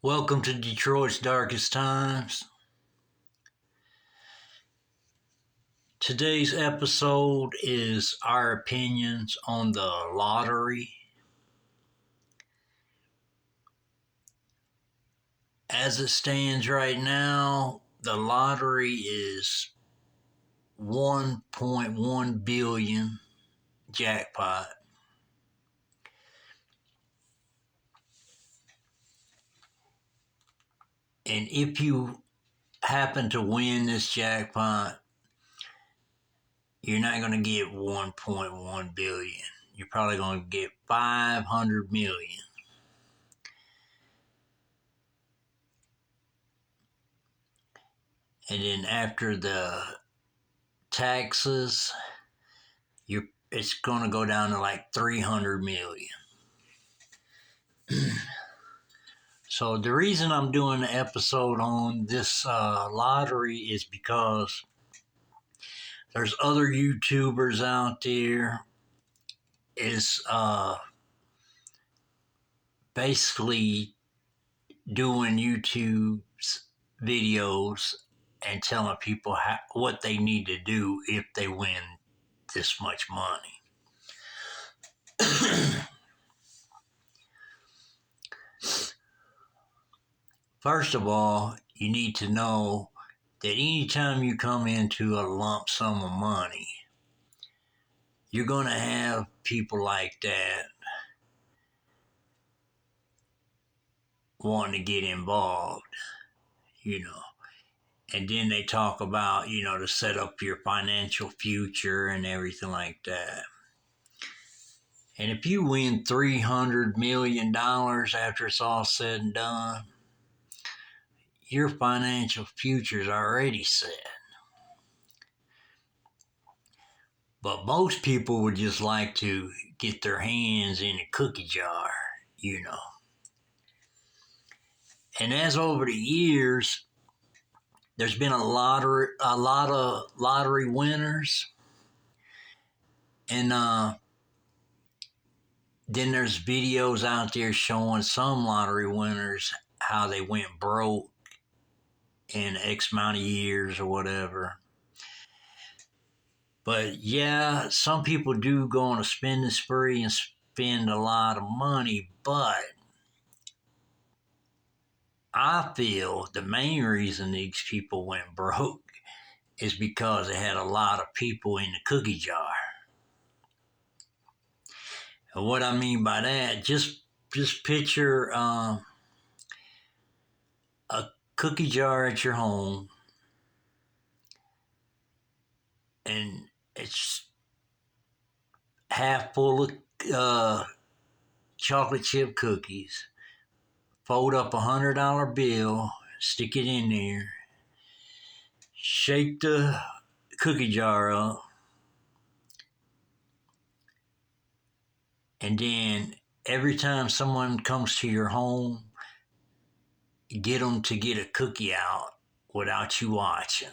Welcome to Detroit's Darkest Times. Today's episode is our opinions on the lottery. As it stands right now, the lottery is 1.1 billion jackpot. And if you happen to win this jackpot, you're not going to get 1.1 billion. You're probably going to get 500 million. And then after the taxes, it's going to go down to like 300 million. So the reason I'm doing the episode on this lottery is because there's other YouTubers out there is basically doing YouTube's videos and telling people what they need to do if they win this much money. First of all, you need to know that anytime you come into a lump sum of money, you're going to have people like that wanting to get involved, And then they talk about, to set up your financial future and everything like that. And if you win $300 million after it's all said and done, your financial future's already set. But most people would just like to get their hands in a cookie jar, And as over the years, there's been a lot of lottery winners, and then there's videos out there showing some lottery winners how they went broke in X amount of years or whatever. But yeah, some people do go on a spending spree and spend a lot of money, but I feel the main reason these people went broke is because they had a lot of people in the cookie jar. And what I mean by that, just picture a cookie jar at your home, and it's half full of chocolate chip cookies. Fold up $100 bill, stick it in there, shake the cookie jar up, and then every time someone comes to your home, get them to get a cookie out without you watching.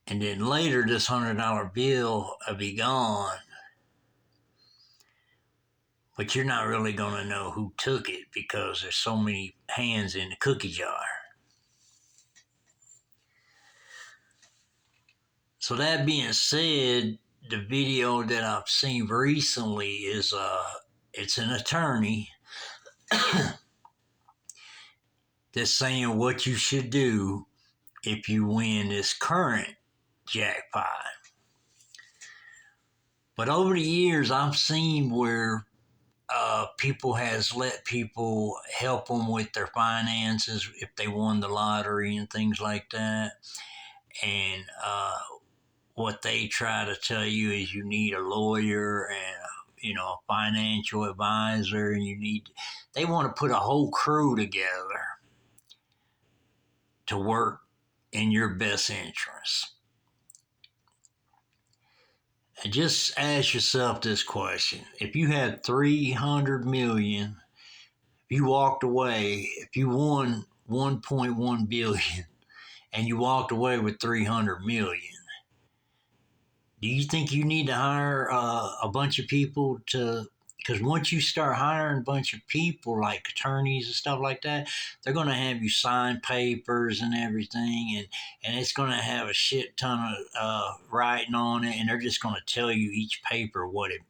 And then later, this $100 bill will be gone, but you're not really going to know who took it because there's so many hands in the cookie jar. So that being said, the video that I've seen recently is it's an attorney that's saying what you should do if you win this current jackpot. But over the years, I've seen where people has let people help them with their finances if they won the lottery and things like that. And what they try to tell you is you need a lawyer and a financial advisor, and they want to put a whole crew together to work in your best interest. And just ask yourself this question. If you had 300 million, if you walked away, if you won 1.1 billion and you walked away with 300 million, do you think you need to hire a bunch of people to Because once you start hiring a bunch of people like attorneys and stuff like that, they're going to have you sign papers and everything, and it's going to have a shit ton of writing on it, and they're just going to tell you each paper what it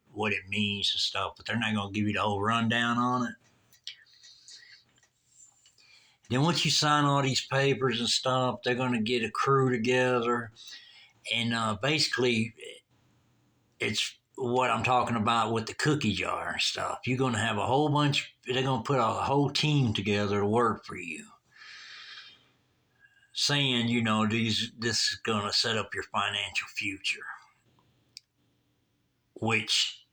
means and stuff, but they're not going to give you the whole rundown on it. Then once you sign all these papers and stuff, they're going to get a crew together, and basically, it's what I'm talking about with the cookie jar and stuff. You're going to have a whole bunch. They're going to put a whole team together to work for you, saying, this is going to set up your financial future. Which,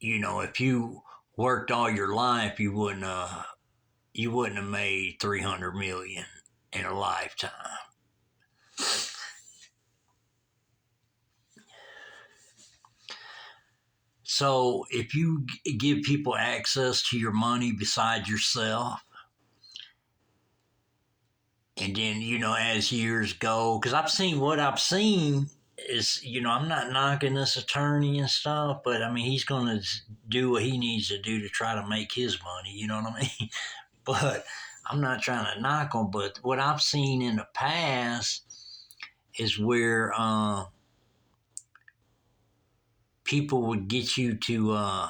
if you worked all your life, you wouldn't have made 300 million in a lifetime. So if you give people access to your money besides yourself, and then as years go, because I've seen is I'm not knocking this attorney and stuff, but I mean he's going to do what he needs to do to try to make his money. You know what I mean? But I'm not trying to knock him. But what I've seen in the past is where people would get you to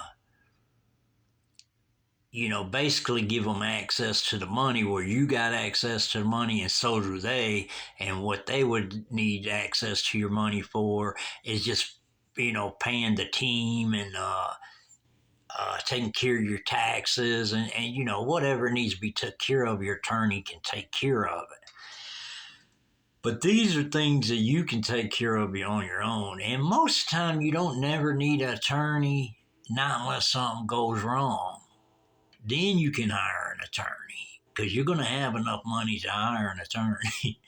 basically give them access to the money where you got access to the money and so do they. And what they would need access to your money for is just, paying the team and taking care of your taxes and whatever needs to be took care of, your attorney can take care of it. But these are things that you can take care of on your own. And most of the time, you don't never need an attorney, not unless something goes wrong. Then you can hire an attorney because you're going to have enough money to hire an attorney.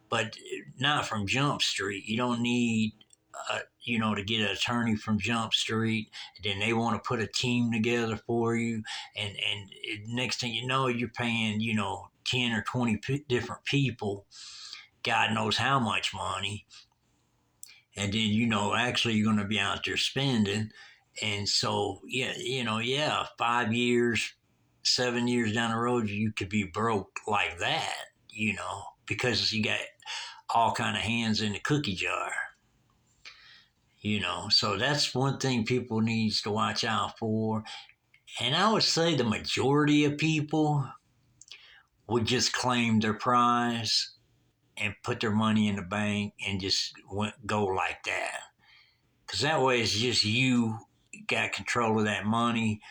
But not from Jump Street. You don't need, to get an attorney from Jump Street. Then they want to put a team together for you. And next thing you know, you're paying, 10 or 20 different people, God knows how much money. And then, actually you're going to be out there spending. And so, 5 years, 7 years down the road, you could be broke like that, because you got all kind of hands in the cookie jar, So that's one thing people needs to watch out for. And I would say the majority of people would just claim their prize and put their money in the bank and just go like that. Because that way it's just you got control of that money,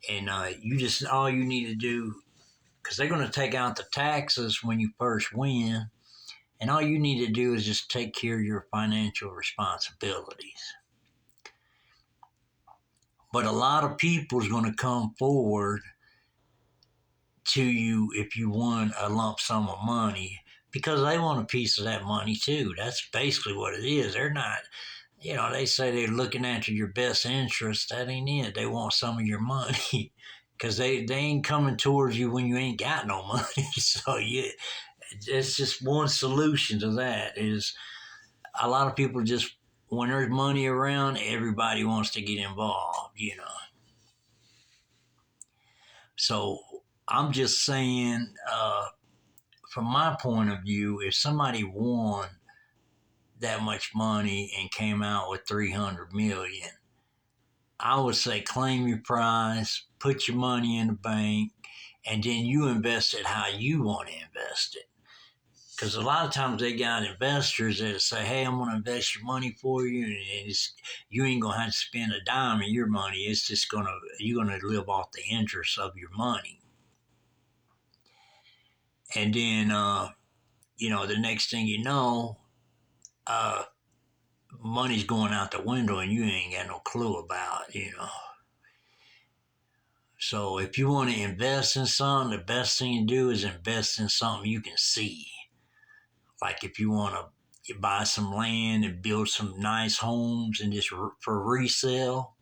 and all you need to do, because they're going to take out the taxes when you first win, and all you need to do is just take care of your financial responsibilities. But a lot of people is going to come forward to you if you won a lump sum of money because they want a piece of that money too. That's basically what it is. They're not, they say they're looking after your best interest. That ain't it. They want some of your money because they ain't coming towards you when you ain't got no money. So it's just one solution to that is a lot of people just, when there's money around, everybody wants to get involved. So I'm just saying, from my point of view, if somebody won that much money and came out with 300 million, I would say claim your prize, put your money in the bank, and then you invest it how you want to invest it. Because a lot of times they got investors that say, hey, I'm going to invest your money for you, and you ain't going to have to spend a dime of your money. It's just you're going to live off the interest of your money. And then, the next thing you know, money's going out the window and you ain't got no clue about. So if you want to invest in something, the best thing to do is invest in something you can see. Like if you want to buy some land and build some nice homes and just for resale,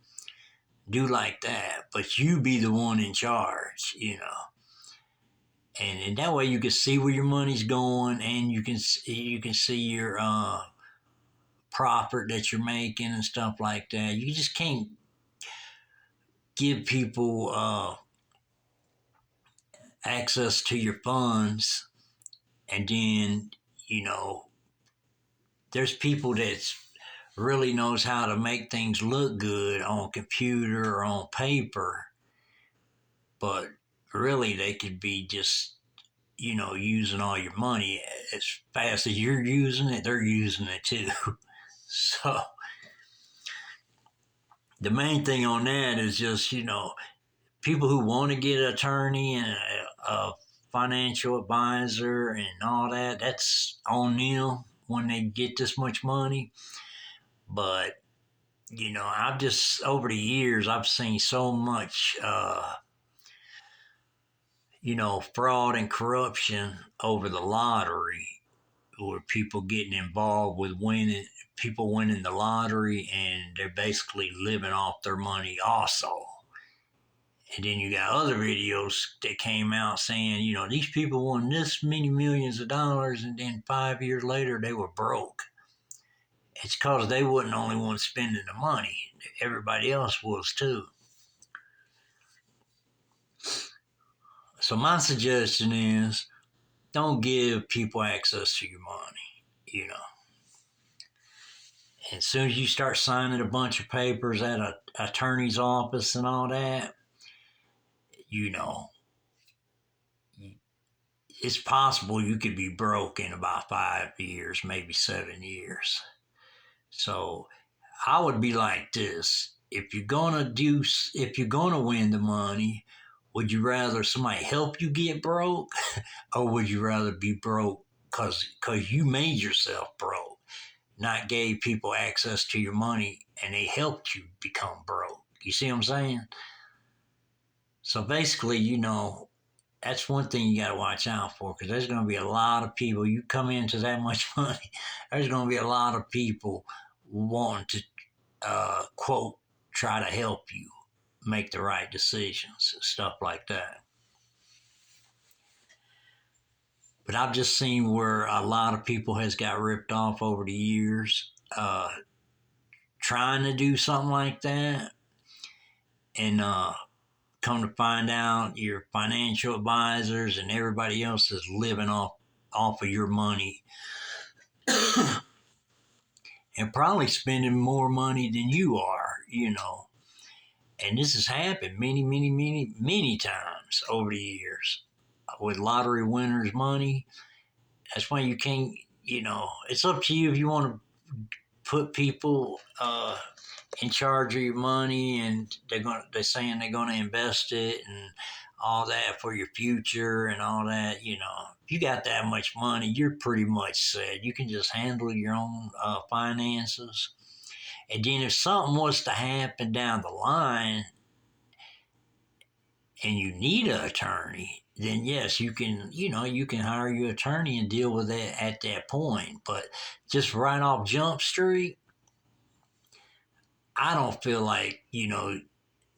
do like that. But you be the one in charge. And that way you can see where your money's going and you can see your profit that you're making and stuff like that. You just can't give people access to your funds, and then you know there's people that really knows how to make things look good on computer or on paper, but really they could be just using all your money as fast as you're using it. They're using it too. So the main thing on that is just people who want to get an attorney and a financial advisor and all that. That's on them when they get this much money. But I've just over the years I've seen so much fraud and corruption over the lottery, where people getting involved with people winning the lottery, and they're basically living off their money also. And then you got other videos that came out saying, these people won this many millions of dollars, and then 5 years later they were broke. It's because they wasn't the only one spending the money. Everybody else was too. So my suggestion is don't give people access to your money. As soon as you start signing a bunch of papers at an attorney's office and all that, you know, it's possible you could be broke in about 5 years, maybe 7 years. So I would be like this. If you're gonna win the money, would you rather somebody help you get broke, or would you rather be broke because you made yourself broke, not gave people access to your money and they helped you become broke? You see what I'm saying? So basically, that's one thing you got to watch out for, because there's going to be a lot of people. You come into that much money, there's going to be a lot of people wanting to, quote, try to help you make the right decisions and stuff like that. But I've just seen where a lot of people has got ripped off over the years, trying to do something like that, and come to find out your financial advisors and everybody else is living off of your money, and probably spending more money than you are. And this has happened many, many, many, many times over the years with lottery winners' money. That's why you can't, it's up to you if you want to put people in charge of your money, and they're saying they're gonna invest it and all that for your future and all that. If you got that much money, you're pretty much set. You can just handle your own finances. And then if something was to happen down the line and you need an attorney, then yes, you can hire your attorney and deal with it at that point. But just right off Jump Street, I don't feel like,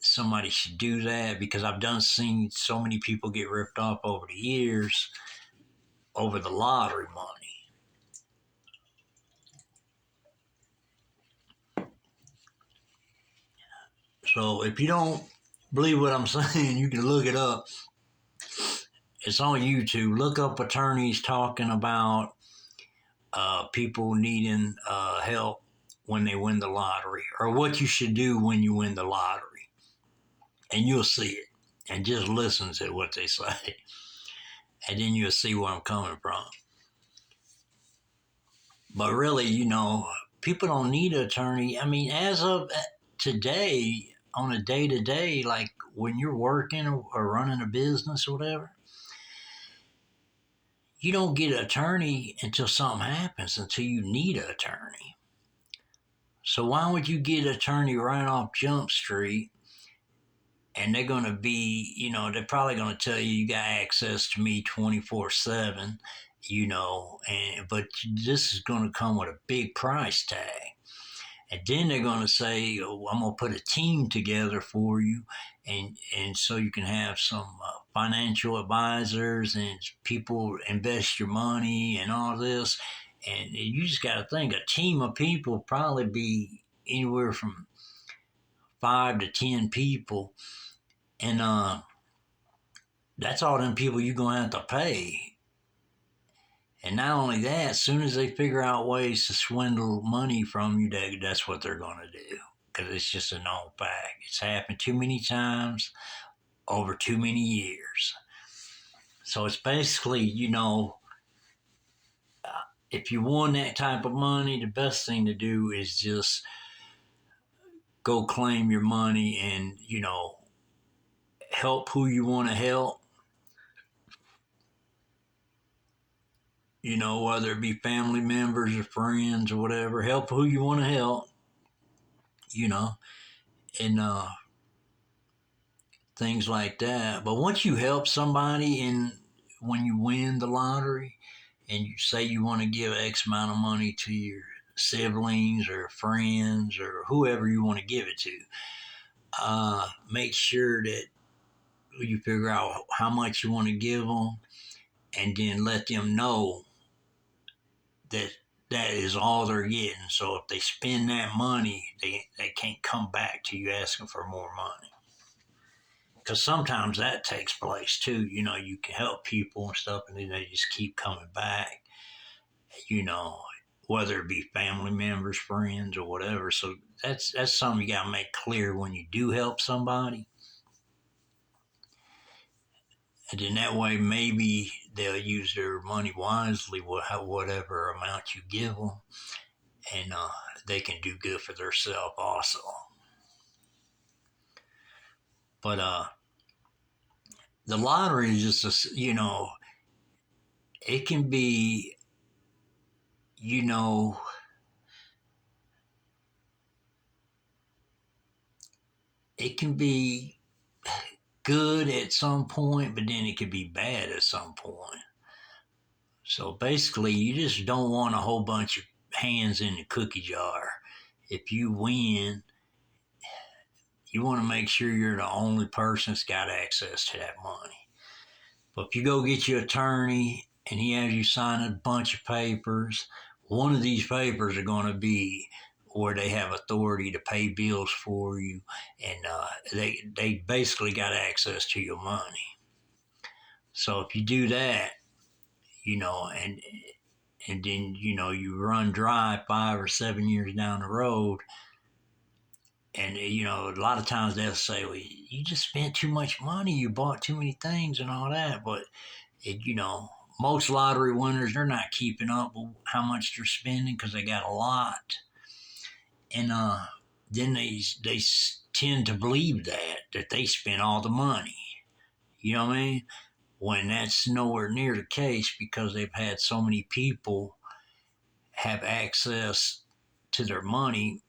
somebody should do that, because I've done seen so many people get ripped off over the years over the lottery money. So if you don't believe what I'm saying, you can look it up. It's on YouTube. Look up attorneys talking about people needing help when they win the lottery, or what you should do when you win the lottery, and you'll see it. And just listen to what they say, and then you'll see where I'm coming from. But really, people don't need an attorney. I mean, as of today, on a day to day, like when you're working or running a business or whatever, you don't get an attorney until something happens, until you need an attorney. So why would you get an attorney right off Jump Street, and they're going to be, they're probably going to tell you got access to me 24/7, but this is going to come with a big price tag. And then they're going to say, oh, I'm going to put a team together for you. And so you can have some financial advisors and people invest your money and all this. And you just got to think a team of people probably be anywhere from 5 to 10 people, and that's all them people you're gonna have to pay. And not only that, as soon as they figure out ways to swindle money from you, that's what they're gonna do. Because it's just a known fact. It's happened too many times over too many years. So it's basically, if you want that type of money, the best thing to do is just go claim your money and, help who you want to help, whether it be family members or friends or whatever, help who you want to help, you know, and things like that. But once you help somebody and when you win the lottery and you say you want to give X amount of money to your siblings or friends or whoever you want to give it to, make sure that you figure out how much you want to give them and then let them know that that is all they're getting. So if they spend that money, they can't come back to you asking for more money. Because sometimes that takes place too. You can help people and stuff, and then they just keep coming back, you know, whether it be family members, friends, or whatever. So that's something you got to make clear when you do help somebody. And then that way, maybe they'll use their money wisely, whatever amount you give them, and they can do good for themselves also. But the lottery is just, it can be, you know, it can be good at some point, but then it could be bad at some point. So basically, you just don't want a whole bunch of hands in the cookie jar. If you win, you want to make sure you're the only person that's got access to that money. But if you go get your attorney and he has you sign a bunch of papers, one of these papers are going to be where they have authority to pay bills for you, and they basically got access to your money. So if you do that, and then you run dry 5 or 7 years down the road, and a lot of times they'll say, "Well, you just spent too much money, you bought too many things, and all that," but it, most lottery winners, they're not keeping up with how much they're spending because they got a lot, and then they tend to believe that they spent all the money. You know what I mean? When that's nowhere near the case because they've had so many people have access to their money.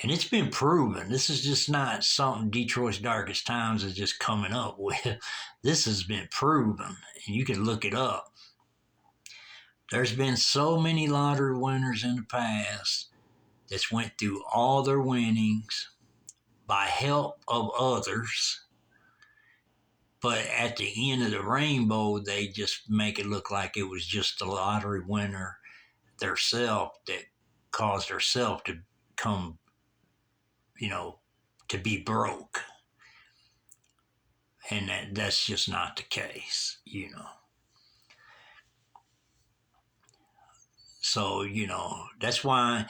And it's been proven. This is just not something Detroit's Darkest Times is just coming up with. This has been proven, and you can look it up. There's been so many lottery winners in the past that's went through all their winnings by help of others, but at the end of the rainbow, they just make it look like it was just the lottery winner theirself that caused herself to come, to be broke. And that's just not the case. So, that's why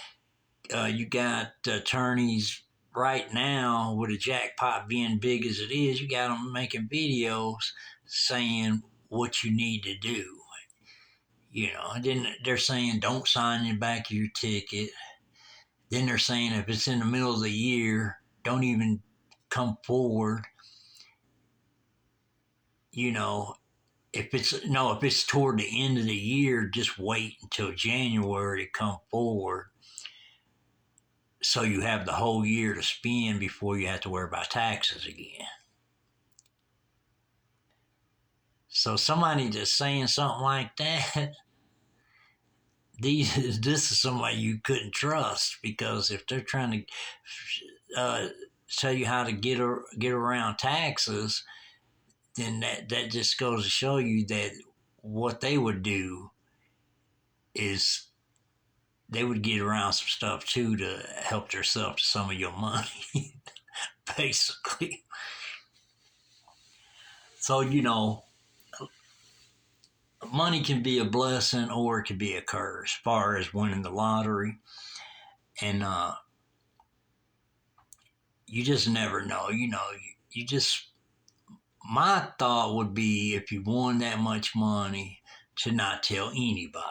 you got attorneys right now with a jackpot being big as it is, you got them making videos saying what you need to do. And then they're saying don't sign in the back of your ticket. Then they're saying if it's in the middle of the year, don't even come forward. If it's toward the end of the year, just wait until January to come forward so you have the whole year to spend before you have to worry about taxes again. So somebody just saying something like that, this is somebody you couldn't trust, because if they're trying to tell you how to get around taxes, then that just goes to show you that what they would do is they would get around some stuff too to help themselves to some of your money. basically. So, you know, money can be a blessing or it can be a curse as far as winning the lottery. And you just never know. You know, you just, my thought would be if you won that much money to not tell anybody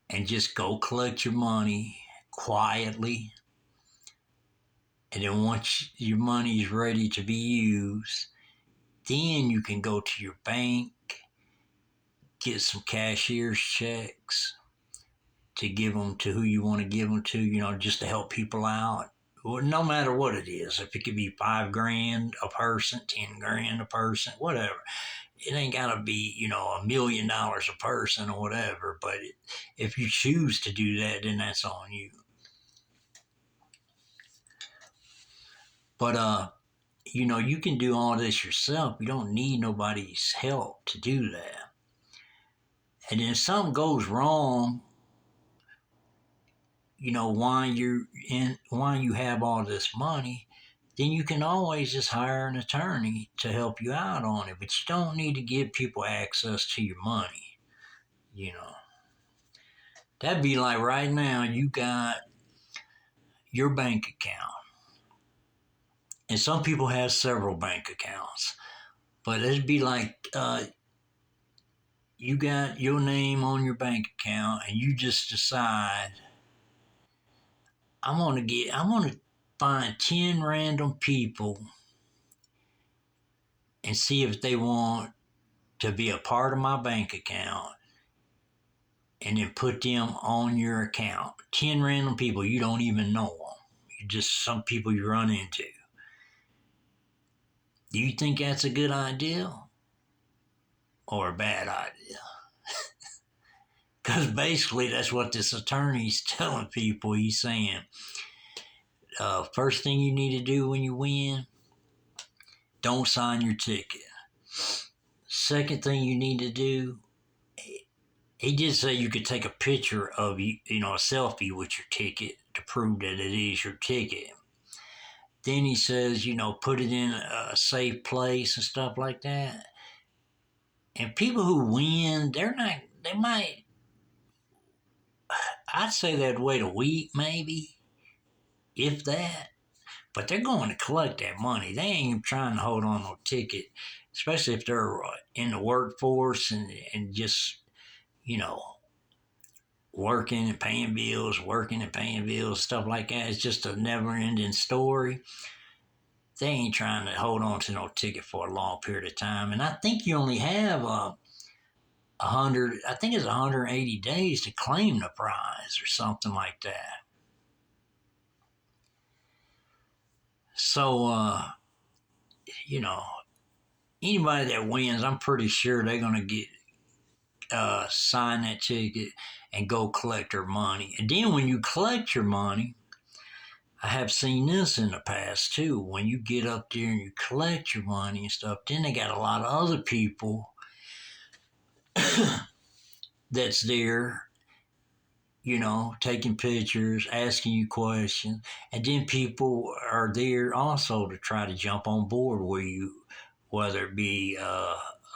and just go collect your money quietly. And then once your money is ready to be used, then you can go to your bank, get some cashier's checks to give them to who you want to give them to, you know, just to help people out. Well, no matter what it is, if it could be $5,000 a person, $10,000 a person, whatever. It ain't got to be, you know, $1,000,000 a person or whatever. But if you choose to do that, then that's on you. But you know, you can do all this yourself. You don't need nobody's help to do that. And then if something goes wrong, you know, why you have all this money, then you can always just hire an attorney to help you out on it. But you don't need to give people access to your money. You know, that'd be like right now you got your bank account, and some people have several bank accounts. But it'd be like you got your name on your bank account, and you just decide I'm gonna find 10 random people and see if they want to be a part of my bank account and then put them on your account. 10 random people, you don't even know them. You're just some people you run into. Do you think that's a good idea or a bad idea? Because basically that's what this attorney's telling people. He's saying, first thing you need to do when you win, don't sign your ticket. Second thing you need to do, he did say you could take a picture of, you know, a selfie with your ticket to prove that it is your ticket. Then he says, you know, put it in a safe place and stuff like that. And people who win, they might, I'd say they'd wait a week maybe, if that. But they're going to collect that money. They ain't trying to hold on no ticket, especially if they're in the workforce and just, you know, working and paying bills, stuff like that. It's just a never ending story. They ain't trying to hold on to no ticket for a long period of time. And I think you only have I think it's 180 days to claim the prize or something like that. So, you know, anybody that wins, I'm pretty sure they're going to get sign that ticket and go collect their money. And then when you collect your money, I have seen this in the past too. When you get up there and you collect your money and stuff, then they got a lot of other people that's there, you know, taking pictures, asking you questions. And then people are there also to try to jump on board with you, whether it be a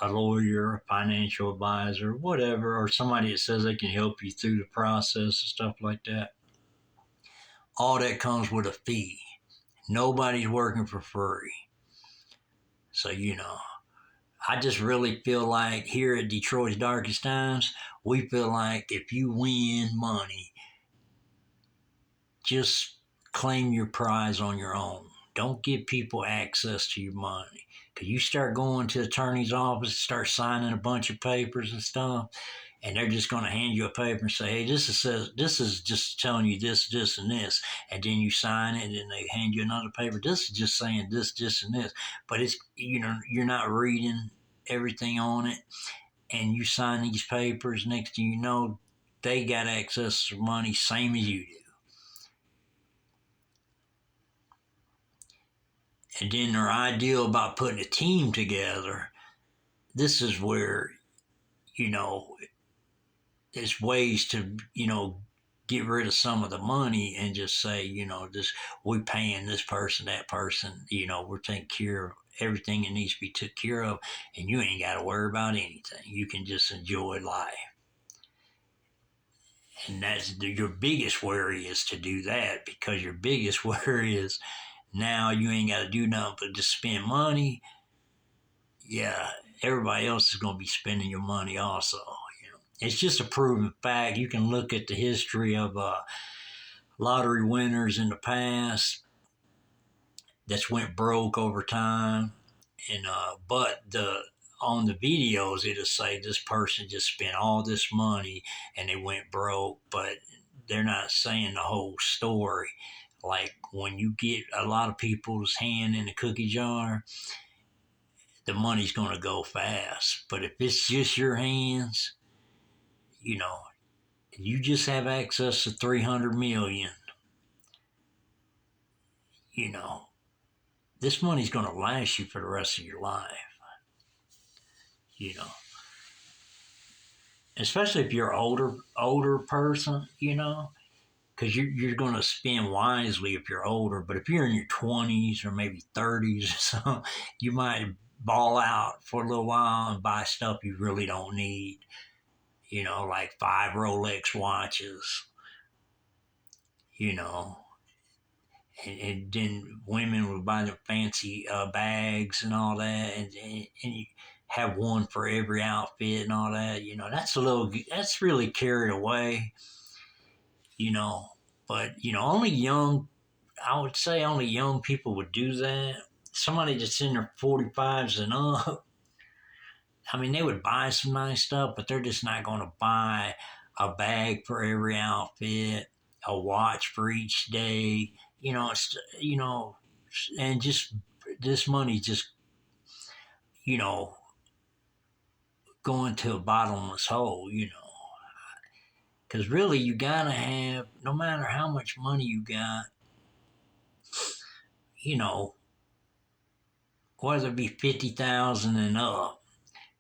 lawyer, a financial advisor, whatever, or somebody that says they can help you through the process and stuff like that. All that comes with a fee. Nobody's working for free. So, you know, I just really feel like here at Detroit's Darkest Times, we feel like if you win money, just claim your prize on your own. Don't give people access to your money. Because you start going to the attorney's office, start signing a bunch of papers and stuff, and they're just going to hand you a paper and say, "Hey, this is just telling you this, this, and this," and then you sign it, and they hand you another paper. This is just saying this, this, and this, but it's, you know, you're not reading everything on it, and you sign these papers. Next thing you know, they got access to money, same as you do. And then their idea about putting a team together. This is where, you know, there's ways to, you know, get rid of some of the money and just say, this we paying this person, that person, we're taking care of everything that needs to be took care of, and you ain't got to worry about anything. You can just enjoy life. And your biggest worry is to do that, because your biggest worry is now you ain't got to do nothing but just spend money. Yeah, everybody else is going to be spending your money also. It's just a proven fact. You can look at the history of lottery winners in the past that's went broke over time, and but the on the videos it'll say this person just spent all this money and they went broke, but they're not saying the whole story. Like when you get a lot of people's hand in the cookie jar, the money's going to go fast. But if it's just your hands, you know, you just have access to 300 million, you know, this money's going to last you for the rest of your life, you know, especially if you're older person, because you're going to spend wisely if you're older. But if you're in your 20s or maybe 30s or something, you might ball out for a little while and buy stuff you really don't need, like 5 Rolex watches, you know, and then women would buy them fancy bags and all that, and you have one for every outfit and all that. That's really carried away, you know. But only young, I would say, only young people would do that. Somebody that's in their 45s and up, I mean, they would buy some nice stuff, but they're just not going to buy a bag for every outfit, a watch for each day. And just this money just, you know, going to a bottomless hole, Because really, you got to have, no matter how much money you got, you know, whether it be 50,000 and up,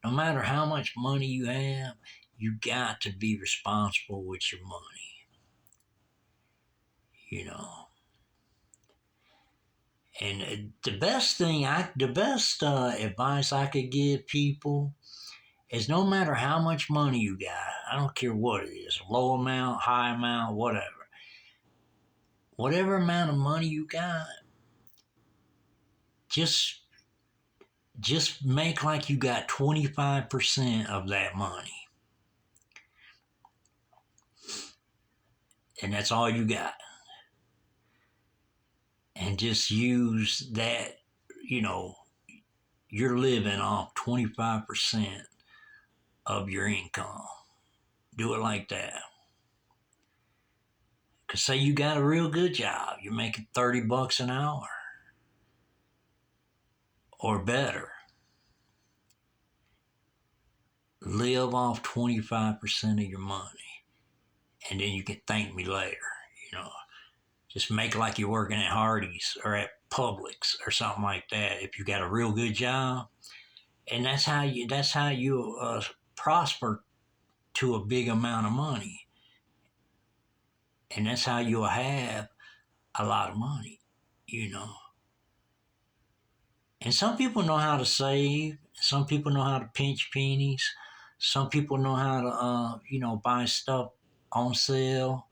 no matter how much money you have, you got to be responsible with your money, you know. And the best advice I could give people is no matter how much money you got, I don't care what it is, low amount, high amount, whatever amount of money you got, just make like you got 25% of that money. And that's all you got. And just use that, you know, you're living off 25% of your income. Do it like that. Because say you got a real good job, you're making $30 an hour or better. Live off 25% of your money. And then you can thank me later, you know. Just make it like you're working at Hardee's or at Publix or something like that. If you got a real good job, and that's how you prosper to a big amount of money, and that's how you'll have a lot of money, you know. And some people know how to save. Some people know how to pinch pennies. Some people know how to, buy stuff on sale.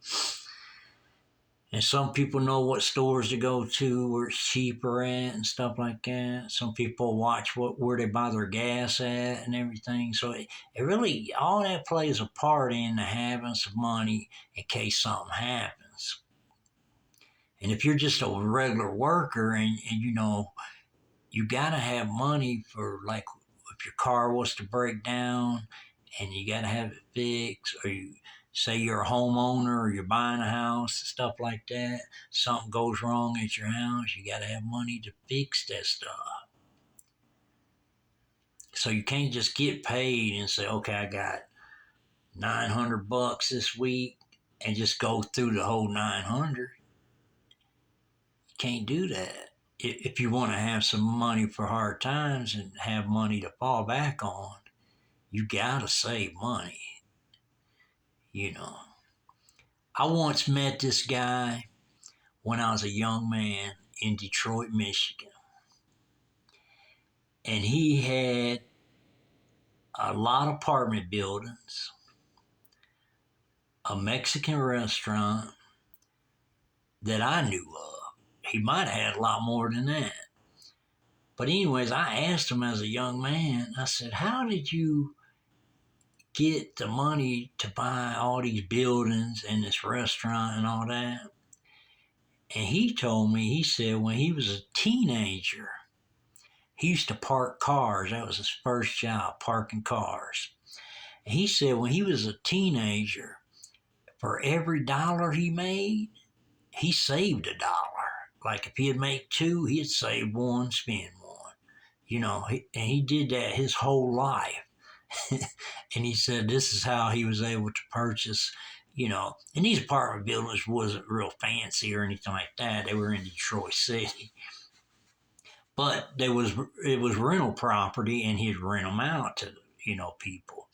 And some people know what stores to go to where it's cheaper at and stuff like that. Some people watch where they buy their gas at and everything. So it really, all that plays a part in having some money in case something happens. And if you're just a regular worker and you got to have money for, like, if your car was to break down and you got to have it fixed, or you say you're a homeowner or you're buying a house, stuff like that, something goes wrong at your house, you got to have money to fix that stuff. So you can't just get paid and say, okay, I got $900 this week and just go through the whole 900. You can't do that. If you want to have some money for hard times and have money to fall back on, you got to save money, you know. I once met this guy when I was a young man in Detroit, Michigan, and he had a lot of apartment buildings, a Mexican restaurant that I knew of. He might have had a lot more than that. But anyways, I asked him as a young man, I said, how did you get the money to buy all these buildings and this restaurant and all that? And he told me, he said when he was a teenager, he used to park cars. That was his first job, parking cars. And he said when he was a teenager, for every dollar he made, he saved a dollar. Like if he'd make two, he'd save one, spend one. And he did that his whole life. And he said this is how he was able to purchase, and these apartment buildings wasn't real fancy or anything like that. They were in Detroit City. But it was rental property and he'd rent them out to, people.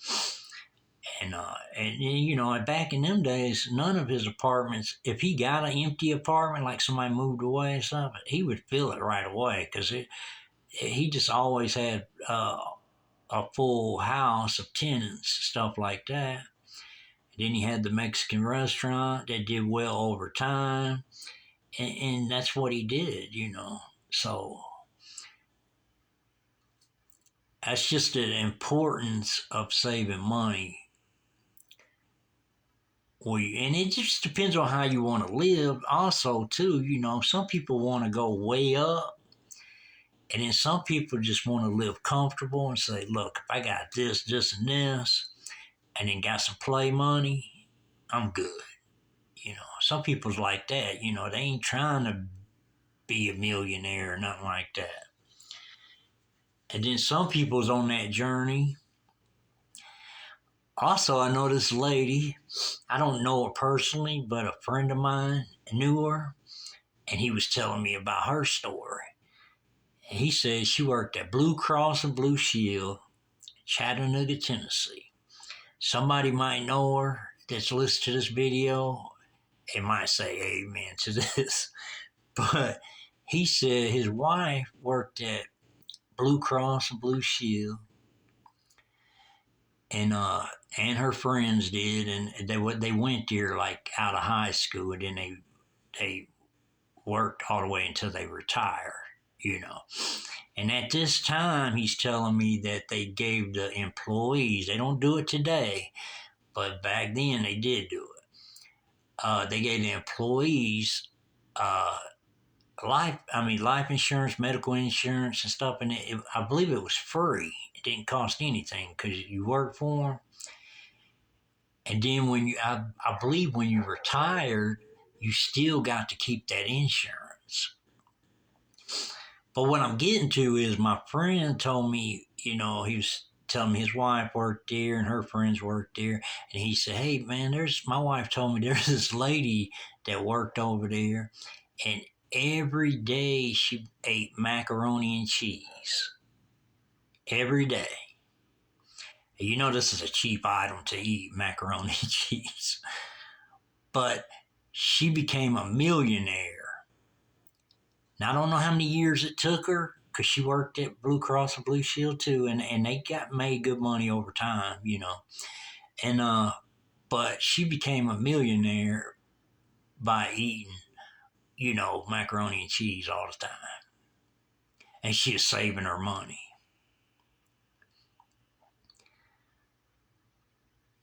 And back in them days, none of his apartments, if he got an empty apartment, like somebody moved away or something, he would fill it right away because he just always had a full house of tenants, stuff like that. And then he had the Mexican restaurant that did well over time, and that's what he did, So that's just the importance of saving money. And it just depends on how you want to live. Also, too, some people want to go way up, and then some people just want to live comfortable and say, look, if I got this, this, and this, and then got some play money, I'm good. Some people's like that. They ain't trying to be a millionaire or nothing like that. And then some people's on that journey. Also, I know this lady, I don't know her personally, but a friend of mine knew her, and he was telling me about her story. And he said she worked at Blue Cross and Blue Shield, Chattanooga, Tennessee. Somebody might know her that's listening to this video. They might say amen to this. But he said his wife worked at Blue Cross and Blue Shield, and her friends did, and they went there like out of high school, and then they worked all the way until they retired. And at this time, he's telling me that they gave the employees, they don't do it today, but back then they did do it. They gave the employees life insurance, medical insurance, and stuff. And I believe it was free. It didn't cost anything because you worked for them. And then I believe when you retired, you still got to keep that insurance. But what I'm getting to is my friend told me, he was telling me his wife worked there and her friends worked there. And he said, hey, man, my wife told me there's this lady that worked over there. And every day she ate macaroni and cheese. Every day. This is a cheap item to eat, macaroni and cheese. But she became a millionaire. Now, I don't know how many years it took her because she worked at Blue Cross and Blue Shield too, and they made good money over time, And but she became a millionaire by eating, macaroni and cheese all the time. And she was saving her money.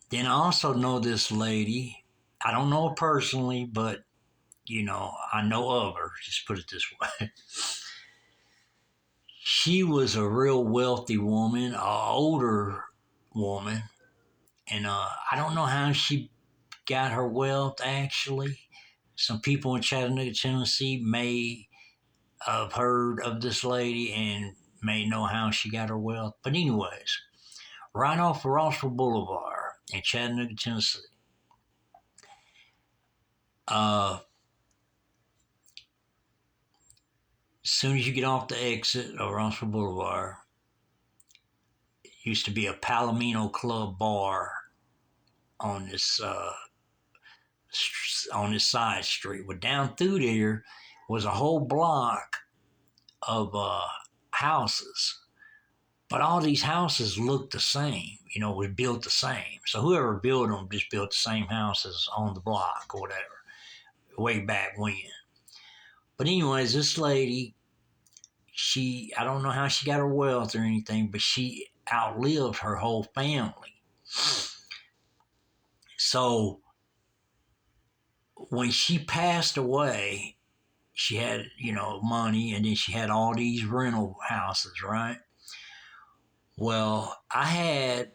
Then I also know this lady. I don't know her personally, but I know of her. Just put it this way. She was a real wealthy woman, an older woman, and I don't know how she got her wealth. Actually, some people in Chattanooga, Tennessee, may have heard of this lady and may know how she got her wealth. But anyways, right off of Rossville Boulevard in Chattanooga, Tennessee. As soon as you get off the exit of Rossville Boulevard, it used to be a Palomino Club bar on this on this side street. Well, down through there was a whole block of houses. But all these houses looked the same, was built the same. So whoever built them just built the same houses on the block or whatever, way back when. But anyways, this lady, I don't know how she got her wealth or anything, but she outlived her whole family. So when she passed away, she had, money, and then she had all these rental houses, right? Well, I had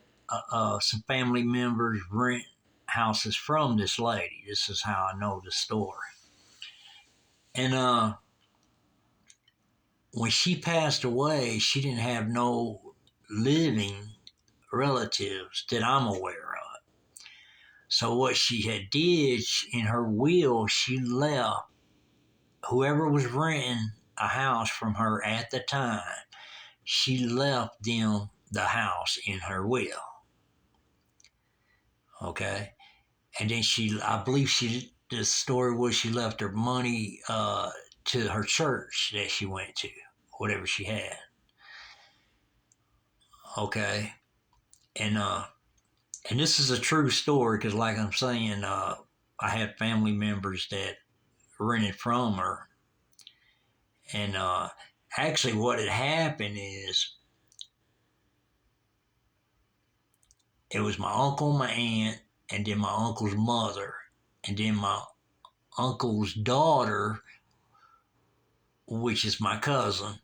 some family members rent houses from this lady. This is how I know the story. And when she passed away, she didn't have no living relatives that I'm aware of. So what she had did in her will, she left whoever was renting a house from her at the time, she left them the house in her will. Okay. And then I believe the story was she left her money to her church that she went to, whatever she had. Okay. And this is a true story because, like I'm saying, I had family members that rented from her. And actually, what had happened is it was my uncle, my aunt, and then my uncle's mother, and then my uncle's daughter, which is my cousin,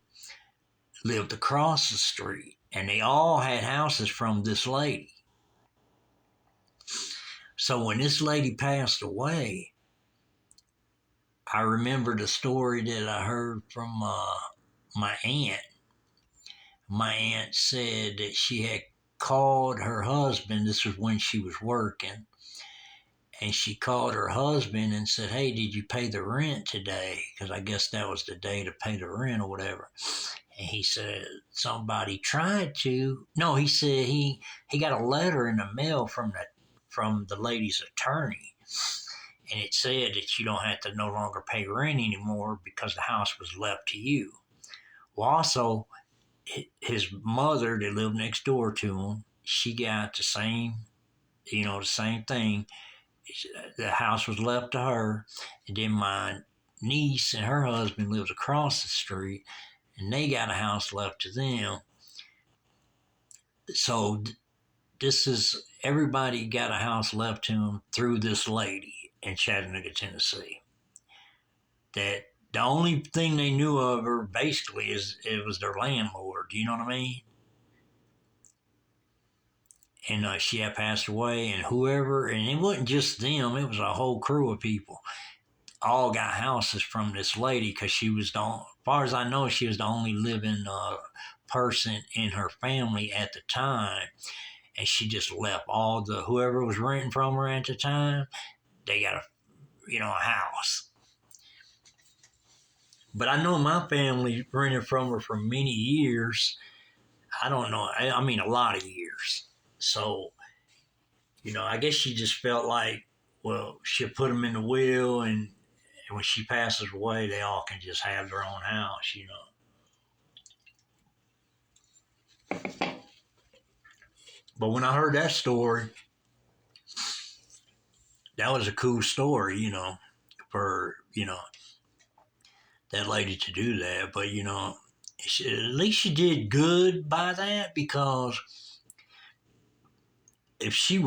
lived across the street. And they all had houses from this lady. So when this lady passed away, I remember the story that I heard from my aunt. My aunt said that she had called her husband. This was when she was working. And she called her husband and said, "Hey, did you pay the rent today?" Because I guess that was the day to pay the rent or whatever. And he said, "Somebody tried to." No, he said he got a letter in the mail from the lady's attorney. And it said that you don't have to no longer pay rent anymore because the house was left to you. Well, also, his mother that lived next door to him, she got the same thing. The house was left to her. And then my niece and her husband lives across the street, and they got a house left to them. So everybody got a house left to them through this lady in Chattanooga, Tennessee. That the only thing they knew of her basically is it was their landlord. Do you know what I mean? And she had passed away, and it wasn't just them, it was a whole crew of people. All got houses from this lady because as far as I know, she was the only living person in her family at the time. And she just left whoever was renting from her at the time, they got a house. But I know my family rented from her for many years. I don't know. I mean, a lot of years. So, I guess she just felt like, well, she'll put them in the will, and when she passes away, they all can just have their own house, But when I heard that story, that was a cool story, for, that lady to do that. But, at least she did good by that, because if she